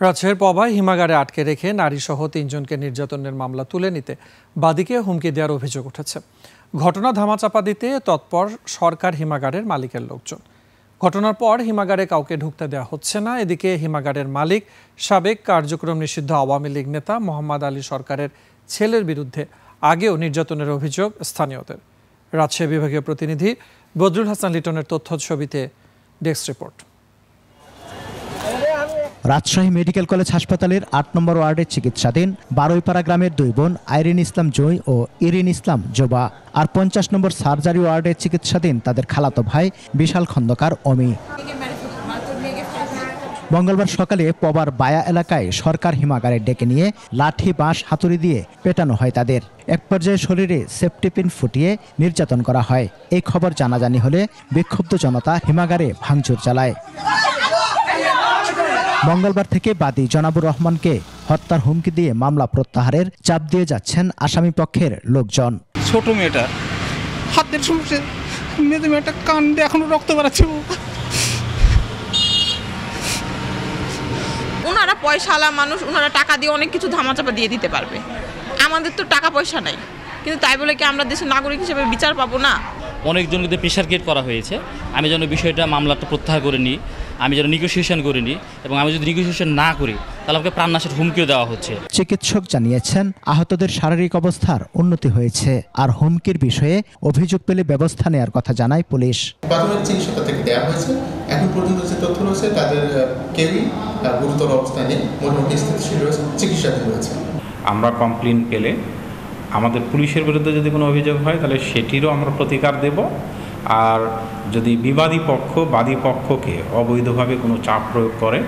রাজশাহীর পবায় হিমাগারে আটকে রেখে নারীসহ ৩ জনকে নির্যাতনের মামলা তুলে নিতে বাদীকে হুমকি দেওয়ার অভিযোগ উঠেছে। ঘটনা ধামাচাপা দিতে তৎপর সরকার হিমাগারের মালিকের লোকজন। ঘটনার পর হিমাগারে কাউকে ঢুকতে দেওয়া হচ্ছে না। এদিকে হিমাগারের মালিক সাবেক কার্যক্রম নিষিদ্ধ আওয়ামী লীগ নেতা মোহাম্মদ আলী সরকারের ছেলের বিরুদ্ধে আগেও নির্যাতনের অভিযোগ স্থানীয়দের। রাজশাহী বিভাগীয় প্রতিনিধি বদরুল হাসান লিটনের তথ্য ছবিতে desk report. Rajshahi medical college হাসপাতালের ৮ নম্বর ওয়ার্ডের চিকিৎসাধীন বারুইপাড়া গ্রামের ২ বোন আইরিন ইসলাম জয় ও ইরিন ইসলাম জোবা আর ৫০ নম্বর সার্জারি ওয়ার্ডের চিকিৎসাধীন তাদের খালাতো ভাই বিশাল খন্দকার অমি। মঙ্গলবার সকালে পবার বায়া এলাকায় সরকার হিমাগারে ডেকে নিয়ে লাঠি বাঁশ হাতুড়ি দিয়ে পেটানো হয় তাদের। এক পর্যায়ে শরীরে সেফটি পিন ফুটিয়ে নির্যাতন করা হয়। এই খবর জানাজানি হলে বিক্ষুব্ধ জনতা হিমাগারে ভাঙচুর চালায়। মঙ্গলবার থেকে বাদী জনাবুর রহমানকে হত্যার হুমকি দিয়ে মামলা প্রত্যাহারের চাপ দিয়ে যাচ্ছেন আসামি পক্ষের লোকজন। ছোট মেয়েটার হাতের সমস্যা, মেয়েটা কান দিয়ে এখনো রক্ত বেরাচ্ছে। ওনারা পয়সাওয়ালা মানুষ, ওনারা টাকা দিয়ে অনেক কিছু ধামাচাপা দিয়ে দিতে পারবে। আমাদের তো টাকা পয়সা নাই, কিন্তু তাই বলে কি আমরা দেশের নাগরিক হিসেবে বিচার পাবো না? অনেকজনকে প্রেশার ক্রিয়েট করা হয়েছে। আমি যেন বিষয়টা মামলাটা প্রত্যাহার করে নিই, আমি যেন নেগোসিয়েশন করে নিই, এবং আমি যদি নেগোসিয়েশন না করি তাহলে আমাকে প্রাণনাশের হুমকিও দেওয়া হচ্ছে। চিকিৎসক জানিয়েছেন আহতদের শারীরিক অবস্থার উন্নতি হয়েছে, আর হুমকির বিষয়ে অভিযোগ পেলে ব্যবস্থা নেওয়ার কথা জানায় পুলিশ। প্রাথমিক চিকিৎসা থেকে দেওয়া হয়েছে। এখন পর্যন্ত যে তথ্য রয়েছে তাদের কেউই গুরুতর অবস্থায় নেই, মোটামুটি স্থিতিশীল রয়েছে, চিকিৎসাধীন রয়েছে। আমরা কমপ্লেন পেলে আমাদের পুলিশের বিরুদ্ধে যদি কোনো অভিযোগ হয় তাহলে সেটিরও আমরা প্রতিকার দেব। আর যদি বিবাদী পক্ষ বাদী পক্ষকে অবৈধভাবে কোনো চাপ প্রয়োগ করে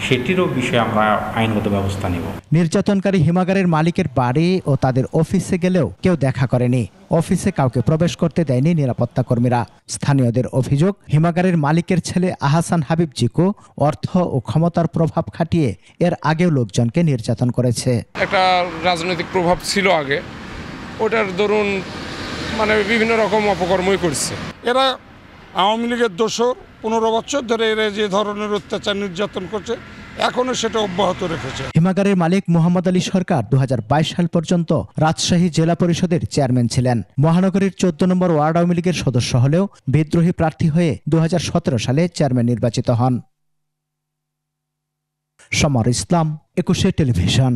সেটিরও বিষয়ে আমরা আইনগত ব্যবস্থা নেব। নির্যাতনকারী হিমাগারের মালিকের বাড়ি ও তাদের অফিসে গেলেও কেউ দেখা করেনি। অফিসে কাউকে প্রবেশ করতে দেয়নি নিরাপত্তা কর্মীরা। স্থানীয়দের অভিযোগ, হিমাগারের মালিকের ছেলে আহসান হাবিব জিকু অর্থ ও ক্ষমতার প্রভাব খাটিয়ে এর আগেও লোকজনকে নির্যাতন করেছে। একটা রাজনৈতিক প্রভাব ছিল আগে, ওটার দরুন বিভিন্ন রকম অপকর্মই করছে। এরা আওয়ামী লীগের দোসর, ১৫ বছর ধরে এরা যে ধরনের অত্যাচার নির্যাতন করছে এখনো সেটা অব্যাহত রেখেছে। হিমাগারের মালিক মোহাম্মদ আলী সরকার ২০২২ সাল পর্যন্ত রাজশাহী জেলা পরিষদের চেয়ারম্যান ছিলেন। মহানগরীর ১৪ নম্বর ওয়ার্ড আওয়ামী লীগের সদস্য হলেও বিদ্রোহী প্রার্থী হয়ে ২০১৭ সালে চেয়ারম্যান নির্বাচিত হন। সমর ইসলাম, ২১ টেলিভিশন।